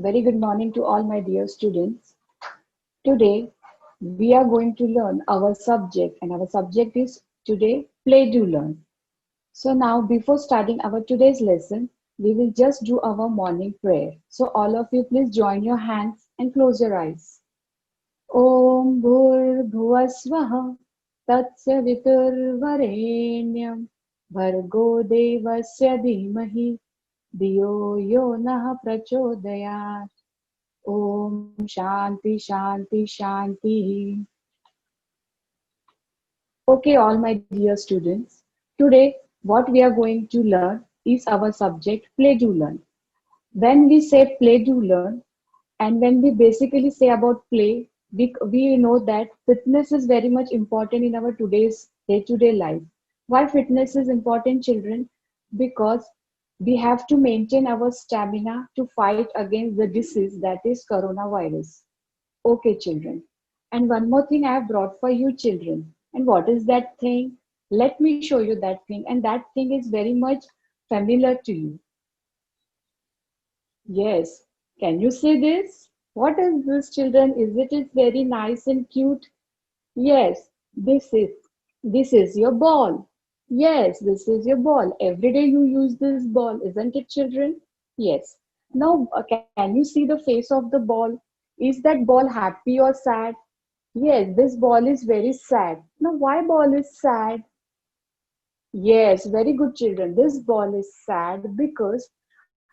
very good morning to all my dear students. Today, we are going to learn our subject, and our subject is today play to learn. So, now before starting our today's lesson, we will just do our morning prayer. So, all of you, please join your hands and close your eyes. Om Bhur Bhuvasvaha Tatsyaviturvarenyam Bhargo Devasya Dhimahi Diyo Yo Nah Prachodayat. Om Shanti Shanti Shanti. Okay, all my dear students. Today, what we are going to learn is our subject play to learn. When we say play to learn, and when we basically say about play, we know that fitness is very much important in our today's day-to-day life. Why fitness is important, children? Because we have to maintain our stamina to fight against the disease that is coronavirus. Okay, children. And one more thing I have brought for you, children. And what is that thing? Let me show you that thing. And that thing is very much familiar to you. Yes. Can you see this? What is this, children? Is it very nice and cute? Yes. This is your ball. Yes, this is your ball. Every day you use this ball, isn't it, children? Yes. Now, can you see the face of the ball? Is that ball happy or sad? Yes, this ball is very sad. Now, why ball is sad? Yes, very good, children. This ball is sad because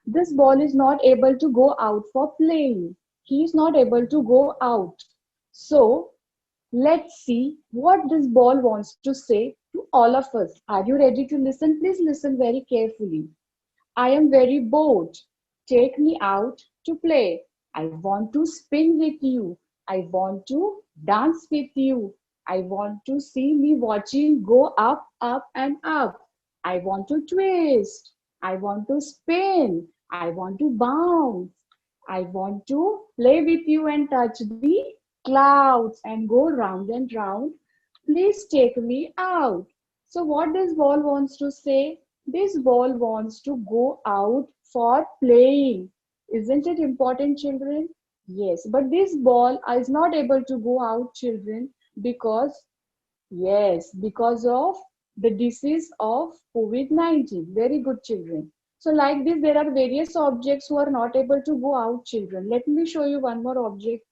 this ball is not able to go out for playing. He is not able to go out. So, let's see what this ball wants to say to all of us. Are you ready to listen? Please listen very carefully. I am very bored. Take me out to play. I want to spin with you. I want to dance with you. I want to see me watching go up, up, and up. I want to twist. I want to spin. I want to bounce. I want to play with you and touch the clouds and go round and round. Please take me out. So, what this ball wants to say? This ball wants to go out for playing. Isn't it important, children? Yes, but this ball is not able to go out, children, because, yes, because of the disease of COVID-19. Very good, children. So, like this, there are various objects who are not able to go out, children. Let me show you one more object.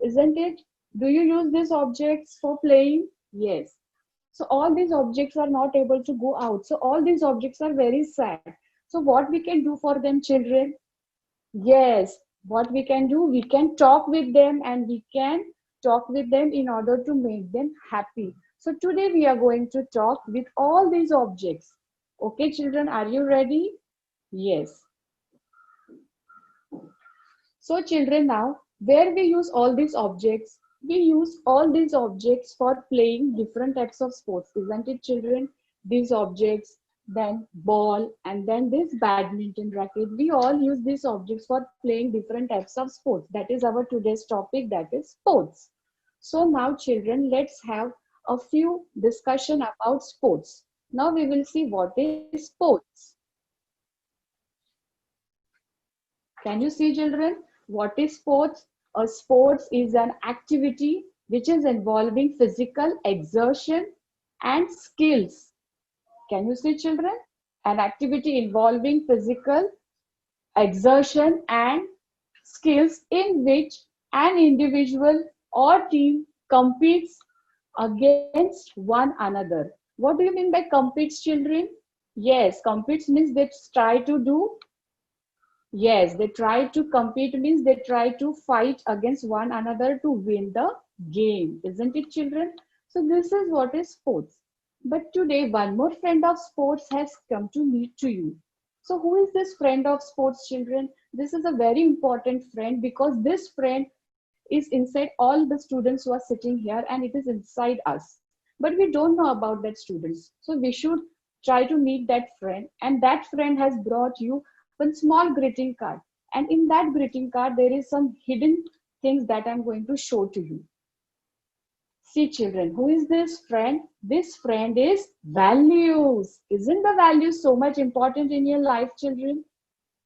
Isn't it? Do you use these objects for playing? Yes. So all these objects are not able to go out. So all these objects are very sad. So what we can do for them, children? Yes, what we can do, we can talk with them and we can talk with them in order to make them happy. So today we are going to talk with all these objects. Okay, children, are you ready? Yes. So children, now where we use all these objects, we use all these objects for playing different types of sports, isn't it, children? These objects, then ball, and then this badminton racket. We all use these objects for playing different types of sports. That is our today's topic, that is sports. So now children, let's have a few discussion about sports. Now we will see what is sports. Can you see, children? What is sports? A sports is an activity which is involving physical exertion and skills. Can you see, children? An activity involving physical exertion and skills in which an individual or team competes against one another. What do you mean by competes, children? Yes, competes means they try to do. Yes, they try to compete means they try to fight against one another to win the game, isn't it, children? So this is what is sports. But today, one more friend of sports has come to meet to you. So who is this friend of sports, children? This is a very important friend because this friend is inside all the students who are sitting here and it is inside us. But we don't know about that students. So we should try to meet that friend, and that friend has brought you one small greeting card, and in that greeting card there is some hidden things that I'm going to show to you. See, children, who is this friend? This friend is values. Isn't the values so much important in your life, children?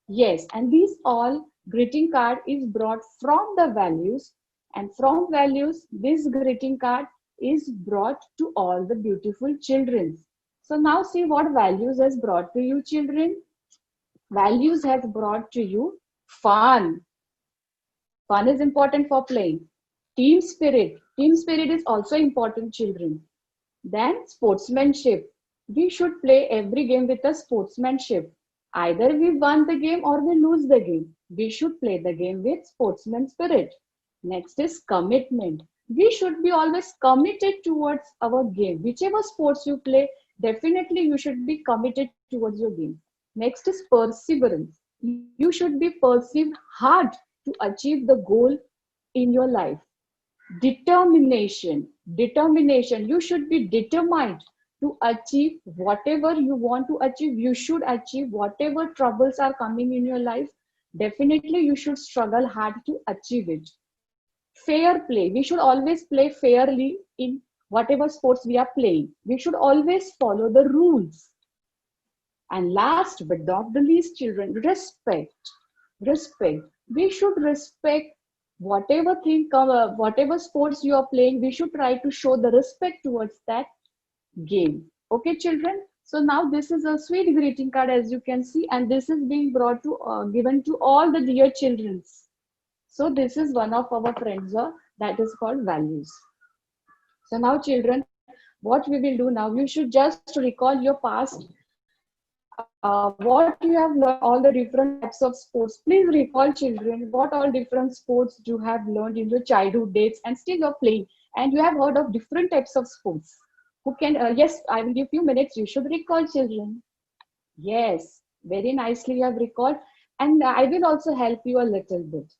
Yes, and these all Greeting card is brought from the values, and from values, this greeting card is brought to all the beautiful children. So now see what values has brought to you, children. Values has brought to you fun. Fun is important for playing. Team spirit. Team spirit is also important, children. Then sportsmanship. We should play every game with a sportsmanship. Either we won the game or we lose the game. We should play the game with sportsman spirit. Next is commitment. We should be always committed towards our game. Whichever sports you play, definitely you should be committed towards your game. Next is perseverance. You should be persevered hard to achieve the goal in your life. Determination. You should be determined to achieve whatever you want to achieve. You should achieve whatever troubles are coming in your life. Definitely you should struggle hard to achieve it. Fair play. We should always play fairly in whatever sports we are playing. We should always follow the rules. And last but not the least, children, respect. We should respect whatever sports you are playing. We should try to show the respect towards that game. Okay, children. So now this is a sweet greeting card, as you can see, and this is being brought to given to all the dear children. So this is one of our friends that is called values. So now, children, what we will do now, you should just recall your past, what you have learned, all the different types of sports. Please recall, children, what all different sports you have learned in your childhood days and still you're playing. And you have heard of different types of sports. Who can, yes, I will give you minutes. You should recall, children. Yes, very nicely you have recalled. And I will also help you a little bit.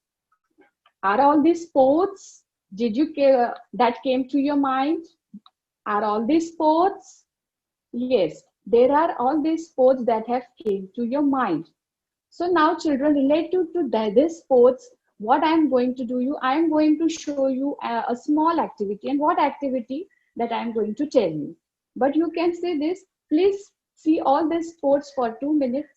Are all these sports, that came to your mind? Are all these sports? Yes, there are all these sports that have came to your mind. So now, children, related to this sports, what I am going to do you, I am going to show you a small activity. And what activity that I am going to tell you. But you can see this. Please see all these sports for 2 minutes.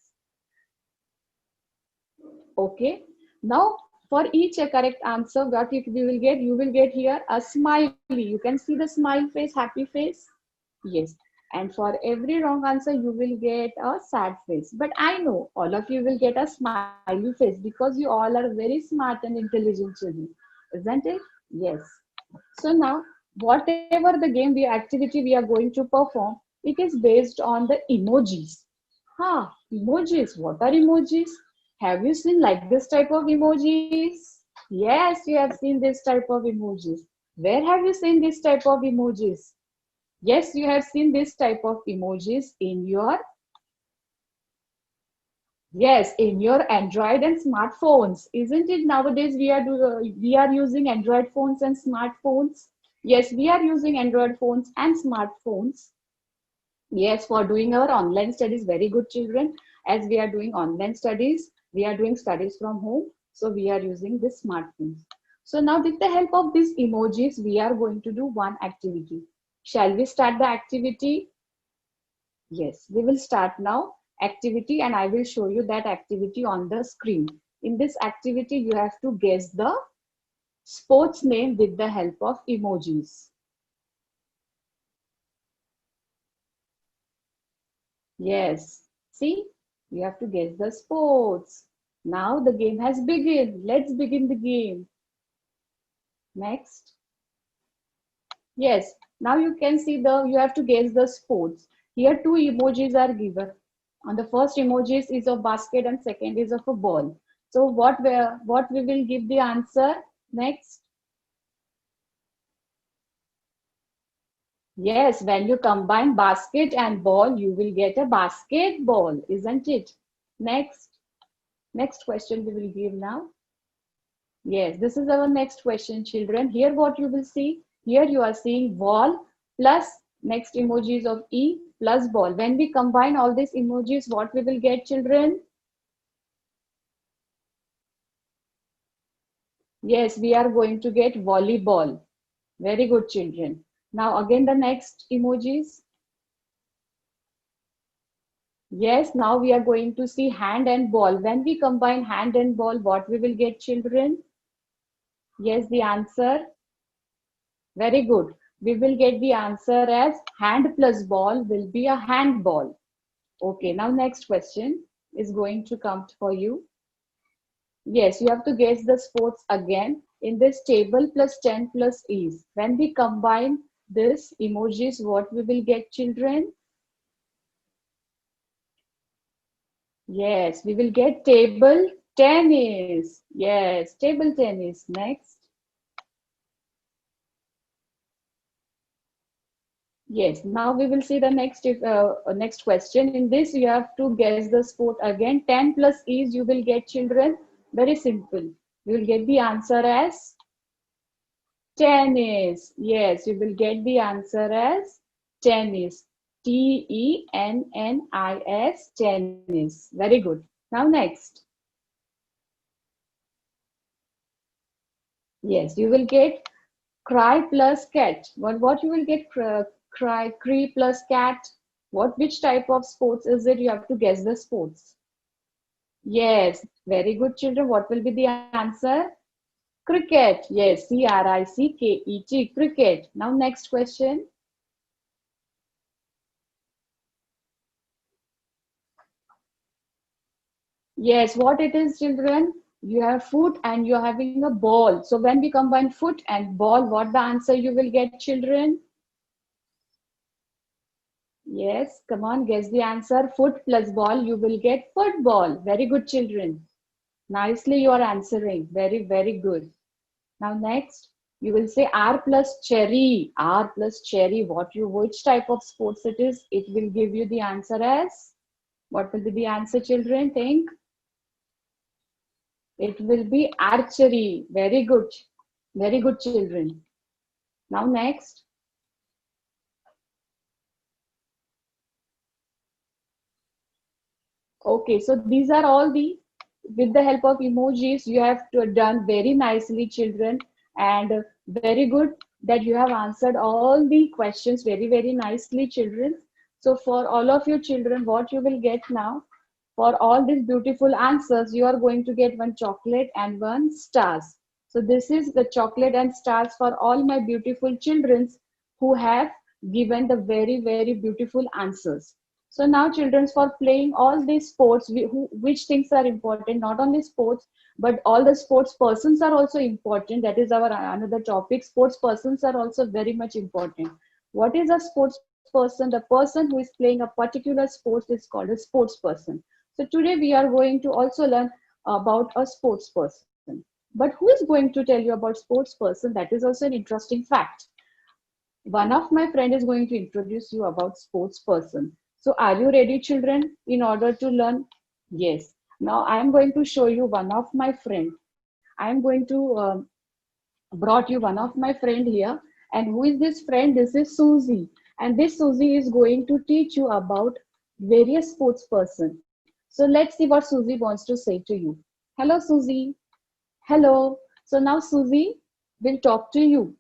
Okay. Now, for each correct answer, what we will get, you will get here a smiley. You can see the smile face, happy face. Yes. And for every wrong answer, you will get a sad face. But I know all of you will get a smiley face because you all are very smart and intelligent children. Isn't it? Yes. So now, whatever the game, the activity we are going to perform, it is based on the emojis. Emojis. What are emojis? Have you seen like this type of emojis? Yes, you have seen this type of emojis. Where have you seen this type of emojis? Yes, you have seen this type of emojis in your, yes, in your Android and smartphones. Isn't it? Nowadays we are using Android phones and smartphones. Yes, we are using Android phones and smartphones. Yes, for doing our online studies. Very good, children. As we are doing online studies, we are doing studies from home. So we are using this smartphones. So now with the help of these emojis, we are going to do one activity. Shall we start the activity? Yes, we will start now activity and I will show you that activity on the screen. In this activity, you have to guess the sports name with the help of emojis. Yes, see, you have to guess the sports. Now the game has begun. Let's begin the game. Next. Yes, now you can see you have to guess the sports. Here two emojis are given. On the first emoji is of basket and second is of a ball. So what we will give the answer next? Yes, when you combine basket and ball, you will get a basketball, isn't it? Next question we will give now. Yes, this is our next question, children. Here what you will see, here you are seeing ball plus next emojis of E plus ball. When we combine all these emojis, what we will get, children? Yes, we are going to get volleyball. Very good, children. Now again the next emojis. Yes, now we are going to see hand and ball. When we combine hand and ball, what we will get, children? Yes, the answer. Very good. We will get the answer as hand plus ball will be a handball. Okay, now next question is going to come for you. Yes, you have to guess the sports again in this table plus 10 plus is. When we combine this emojis, what we will get, children? Yes, we will get table tennis. Yes, table tennis. Next. Yes, now we will see the next question. In this, you have to guess the sport again. 10 plus is you will get, children. Very simple. You will get the answer as tennis. Yes, you will get the answer as tennis. Tennis, tennis. Very good. Now next. Yes, you will get cry plus cat. What you will get, cry plus cat. Which type of sports is it? You have to guess the sports. Yes, very good, children. What will be the answer? Cricket. Yes, Cricket, cricket. Now next question. Yes, what it is, children? You have foot and you're having a ball. So when we combine foot and ball, what the answer you will get, children? Yes, come on, guess the answer. Foot plus ball, you will get football. Very good, children. Nicely you are answering. Very, very good. Now next, you will say R plus cherry. R plus cherry. Which type of sports it is? It will give you the answer as. What will be the answer, children? Think. It will be archery. Very good. Very good, children. Now next. Okay, so these are all with the help of emojis, you have done very nicely, children, and very good that you have answered all the questions very, very nicely, children. So for all of you children, what you will get now, for all these beautiful answers, you are going to get one chocolate and one stars. So this is the chocolate and stars for all my beautiful children who have given the very, very beautiful answers. So now children, for playing all these sports, which things are important, not only sports, but all the sports persons are also important. That is our another topic. Sports persons are also very much important. What is a sports person? The person who is playing a particular sport is called a sports person. So today we are going to also learn about a sports person. But who is going to tell you about sports person? That is also an interesting fact. One of my friend is going to introduce you about sports person. So are you ready, children, in order to learn? Yes. Now I am going to show you one of my friend. I am going to brought you one of my friend here. And who is this friend? This is Susie. And this Susie is going to teach you about various sports person. So let's see what Susie wants to say to you. Hello, Susie. Hello. So now Susie will talk to you.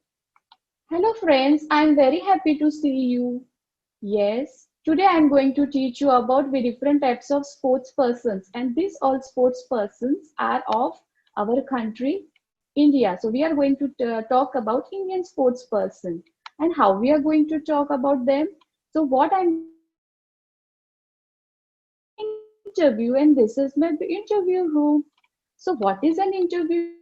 Hello friends, I am very happy to see you. Yes, today I am going to teach you about the different types of sports persons, and these all sports persons are of our country, India. So we are going to talk about Indian sports person and how we are going to talk about them. So what I'm interview, and this is my interview room. So what is an interview? Interview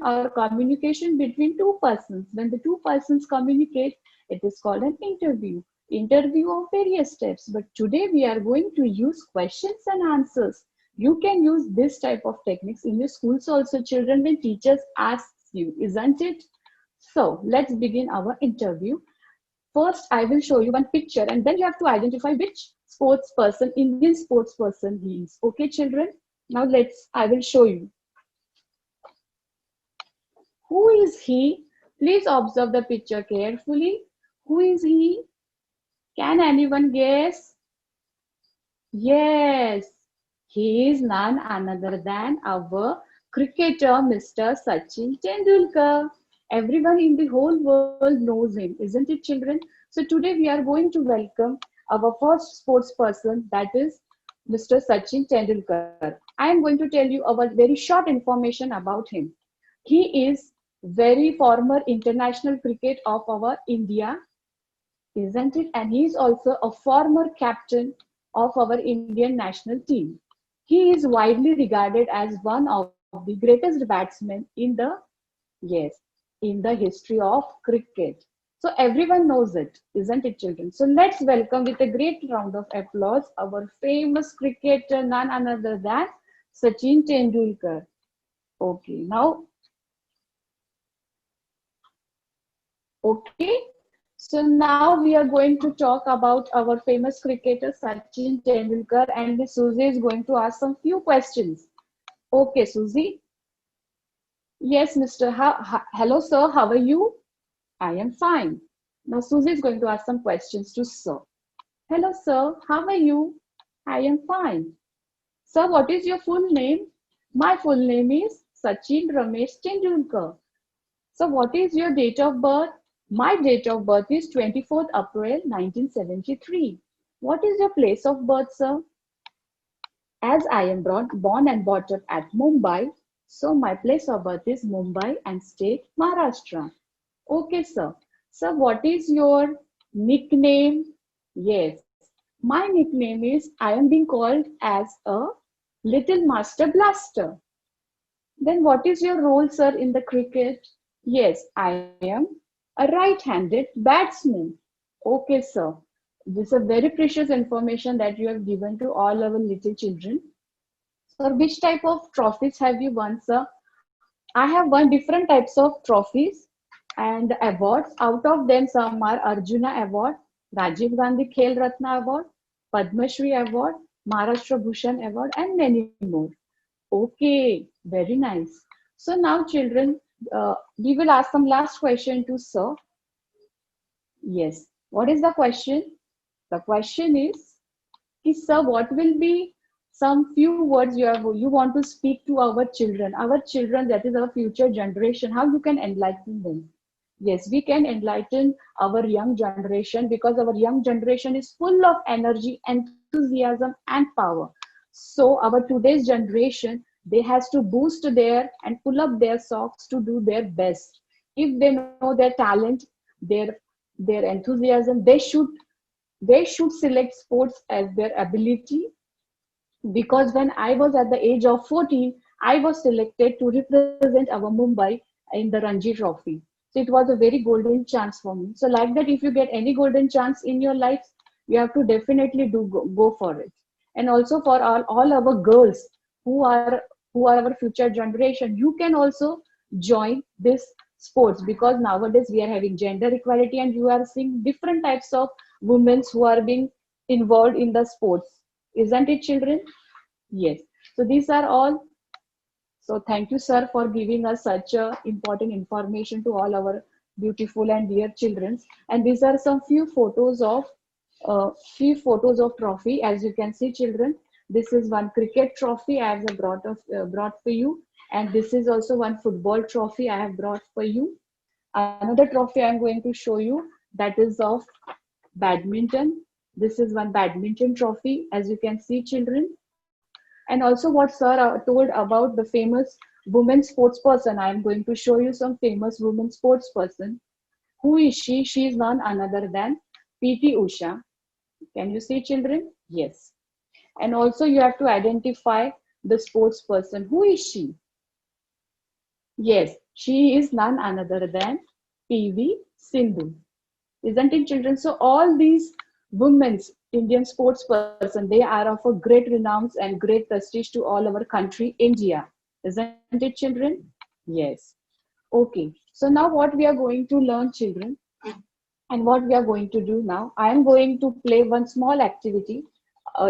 or communication between two persons. When the two persons communicate, it is called an interview. Interview of various steps. But today we are going to use questions and answers. You can use this type of techniques in your schools also, children, when teachers ask you, isn't it? So let's begin our interview. First, I will show you one picture and then you have to identify which sports person, Indian sports person he is. Okay, children? Now I will show you. Who is he? Please observe the picture carefully. Who is he? Can anyone guess? Yes, he is none other than our cricketer, Mr. Sachin Tendulkar. Everyone in the whole world knows him, isn't it, children? So today we are going to welcome our first sports person, that is Mr. Sachin Tendulkar. I am going to tell you a very short information about him. He is very former international cricket of our India, isn't it? And he is also a former captain of our Indian national team. He is widely regarded as one of the greatest batsmen in the, yes, in the history of cricket. So everyone knows it, isn't it, children? So let's welcome with a great round of applause our famous cricketer, none other than Sachin Tendulkar. Okay, now, okay. So now we are going to talk about our famous cricketer Sachin Tendulkar, and Miss Susie is going to ask some few questions. Okay, Susie. Yes, Mr. Hello, sir. How are you? I am fine. Now Susie is going to ask some questions to sir. Hello, sir. How are you? I am fine. Sir, what is your full name? My full name is Sachin Ramesh Tendulkar. So what is your date of birth? My date of birth is 24th April 1973. What is your place of birth, sir? As I am born and brought up at Mumbai, so my place of birth is Mumbai and state Maharashtra. Okay, sir. Sir, what is your nickname? Yes, my nickname is I am being called as a Little Master Blaster. Then what is your role, sir, in the cricket? Yes, I am a right-handed batsman. Okay, sir. This is a very precious information that you have given to all our little children. Sir, which type of trophies have you won, sir? I have won different types of trophies and awards. Out of them, some are Arjuna Award, Rajiv Gandhi Khel Ratna Award, Padma Shri Award, Maharashtra Bhushan Award, and many more. Okay, very nice. So now, children, we will ask some last question to Sir. Yes. What is the question? The question is, sir, what will be some few words you want to speak to our children, that is our future generation, how you can enlighten them? Yes, we can enlighten our young generation because our young generation is full of energy, enthusiasm, and power. So our today's generation, they has to boost their and pull up their socks to do their best. If they know their talent, their their enthusiasm, they should select sports as their ability, because when I was at the age of 14, I was selected to represent our Mumbai in the Ranji Trophy. So it was a very golden chance for me. So like that, if you get any golden chance in your life, you have to definitely go for it. And also for all our girls who are who are our future generation, you can also join this sports, because nowadays we are having gender equality and you are seeing different types of women who are being involved in the sports, isn't it, children? Yes. So these are all. So thank you, sir, for giving us such a important information to all our beautiful and dear children. And these are some few photos of trophy. As you can see, children, this is one cricket trophy I have brought for you, and this is also one football trophy I have brought for you. Another trophy I'm going to show you, that is of badminton. This is one badminton trophy, as you can see, children. And also what sir told about the famous women sports person, I am going to show you some famous women sports person. Who is she? She is none other than PT Usha. Can you see, children? Yes. And also you have to identify the sports person. Who is she? Yes, she is none other than PV Sindhu. Isn't it, children? So all these women's Indian sports person, they are of a great renown and great prestige to all our country, India. Isn't it, children? Yes. Okay. So now what we are going to learn, children, and what we are going to do now, I am going to play one small activity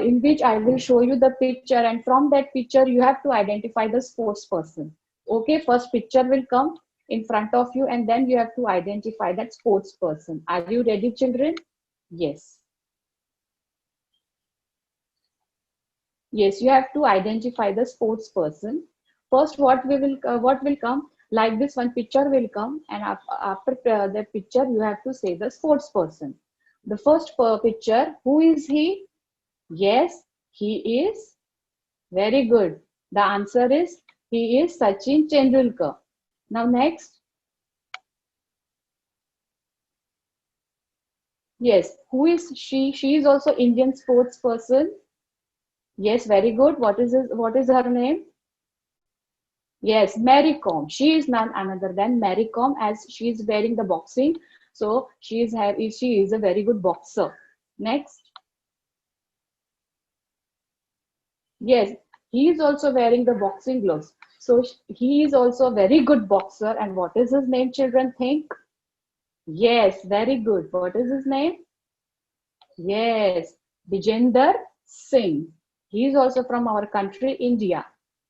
in which I will show you the picture, and from that picture you have to identify the sports person. Okay, first picture will come in front of you, and then you have to identify that sports person. Are you ready, children? Yes. Yes, you have to identify the sports person. First, what will come, like this one picture will come, and after the picture, you have to say the sports person. The first picture, who is he? Yes, he is. Very good. The answer is he is Sachin Tendulkar. Now next, yes, who is she? She is also Indian sports person. Yes, very good. What is her name? Yes, Mary Kom. She is none another than Mary Kom as she is wearing the boxing. So she is a very good boxer. Next, yes, he is also wearing the boxing gloves. So he is also a very good boxer. And what is his name, children think? Yes, very good. What is his name? Yes, Vijender Singh. He is also from our country, India.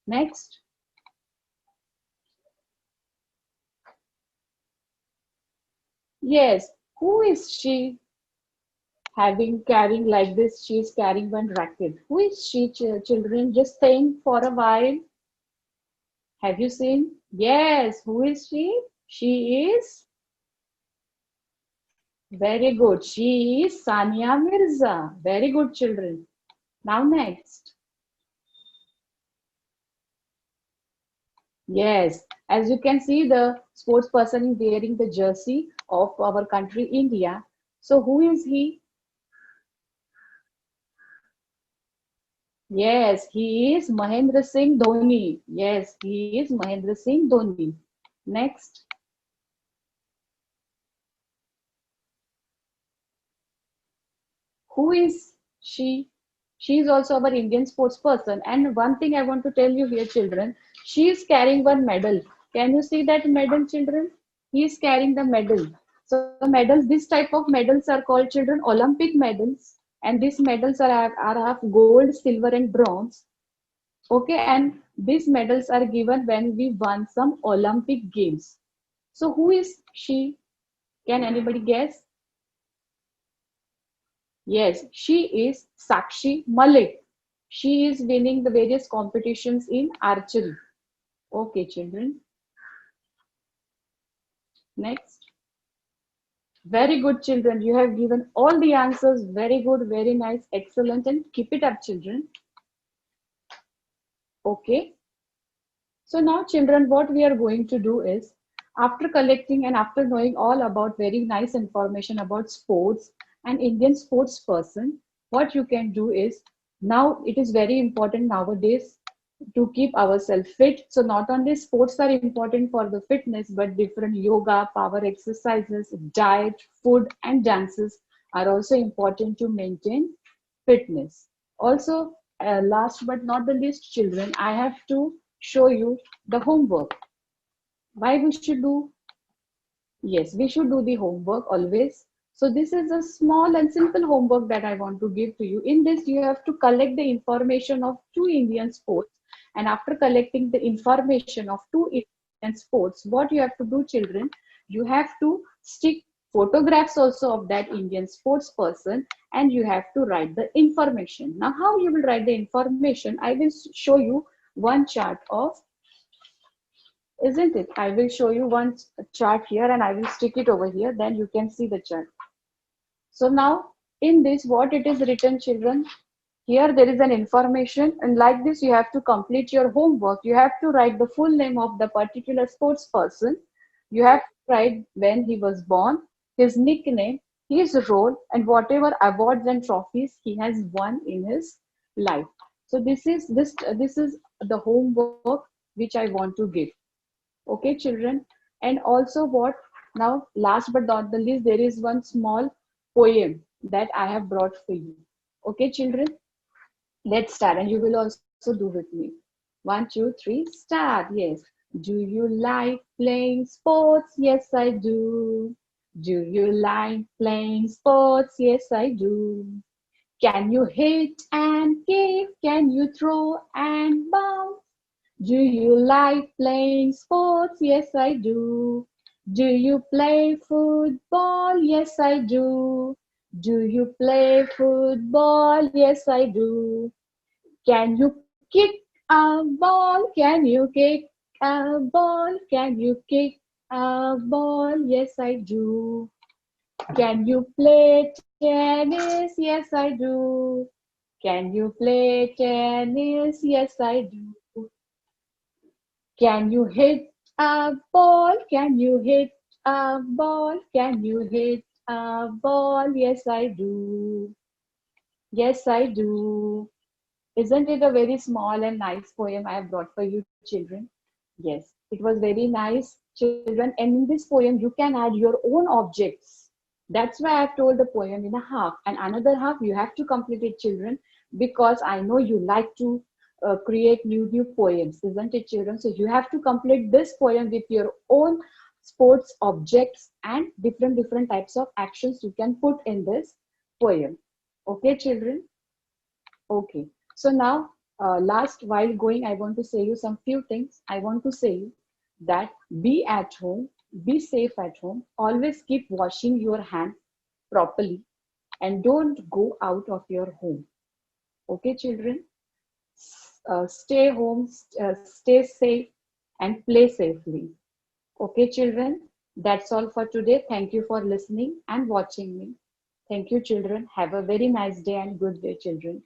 Next. Yes, who is she having carrying like this? She is carrying one racket. Who is she, children? Just think for a while. Have you seen? Yes, who is she? She is very good. She is Sania Mirza. Very good, children. Now, next. Yes, as you can see, the sports person is wearing the jersey of our country, India. So, who is he? Yes, he is Mahendra Singh Dhoni. Yes, he is Mahendra Singh Dhoni. Next. Who is she? She is also our Indian sports person. And one thing I want to tell you here, children, she is carrying one medal. Can you see that medal, children? He is carrying the medal. So medals, this type of medals are called, children, Olympic medals. And these medals are of gold, silver, and bronze. Okay, and these medals are given when we won some Olympic games. So who is she? Can anybody guess? Yes, she is Sakshi Malik. She is winning the various competitions in archery. Okay, children. Next. Very good, children. You have given all the answers. Very good, very nice, excellent, and keep it up, children. Okay. So now, children, what we are going to do is, after collecting and after knowing all about very nice information about sports and Indian sports person, what you can do is, now it is very important nowadays to keep ourselves fit. So not only sports are important for the fitness, but different yoga, power exercises, diet, food, and dances are also important to maintain fitness. Also, last but not the least, children, I have to show you the homework. Why we should do? Yes, we should do the homework always. So this is a small and simple homework that I want to give to you. In this, you have to collect the information of two Indian sports. And after collecting the information of two Indian sports, what you have to do, children, you have to stick photographs also of that Indian sports person, and you have to write the information. Now, how you will write the information? I will show you one chart of, isn't it? I will show you one chart here and I will stick it over here. Then you can see the chart. So now in this, what it is written, children, here there is an information, and like this you have to complete your homework. You have to write the full name of the particular sports person. You have to write when he was born, his nickname, his role, and whatever awards and trophies he has won in his life. So this is the homework which I want to give. Okay, children. And also what, now last but not the least, there is one small poem that I have brought for you. Okay, children, let's start and you will also do with me. One, two, three, start. Yes. Do you like playing sports? Yes, I do. Do you like playing sports? Yes, I do. Can you hit and kick? Can you throw and bounce? Do you like playing sports? Yes, I do. Do you play football? Yes, I do. Do you play football? Yes, I do. Can you kick a ball? Can you kick a ball? Can you kick a ball? Yes, I do. Can you play tennis? Yes, I do. Can you play tennis? Yes, I do. Can you hit a ball? Can you hit a ball? Can you hit a ball? Yes, I do. Yes, I do. Isn't it a very small and nice poem I have brought for you, children? Yes, it was very nice, children. And in this poem, you can add your own objects. That's why I've told the poem in a half, and another half you have to complete it, children, because I know you like to create new poems, isn't it, children? So you have to complete this poem with your own sports objects and different types of actions you can put in this poem. Okay, children? Okay. So now, last while going, I want to say you some few things. I want to say you that be at home, be safe at home. Always keep washing your hands properly and don't go out of your home. Okay, children? Stay home, stay safe and play safely. Okay, children? That's all for today. Thank you for listening and watching me. Thank you, children. Have a very nice day and good day, children.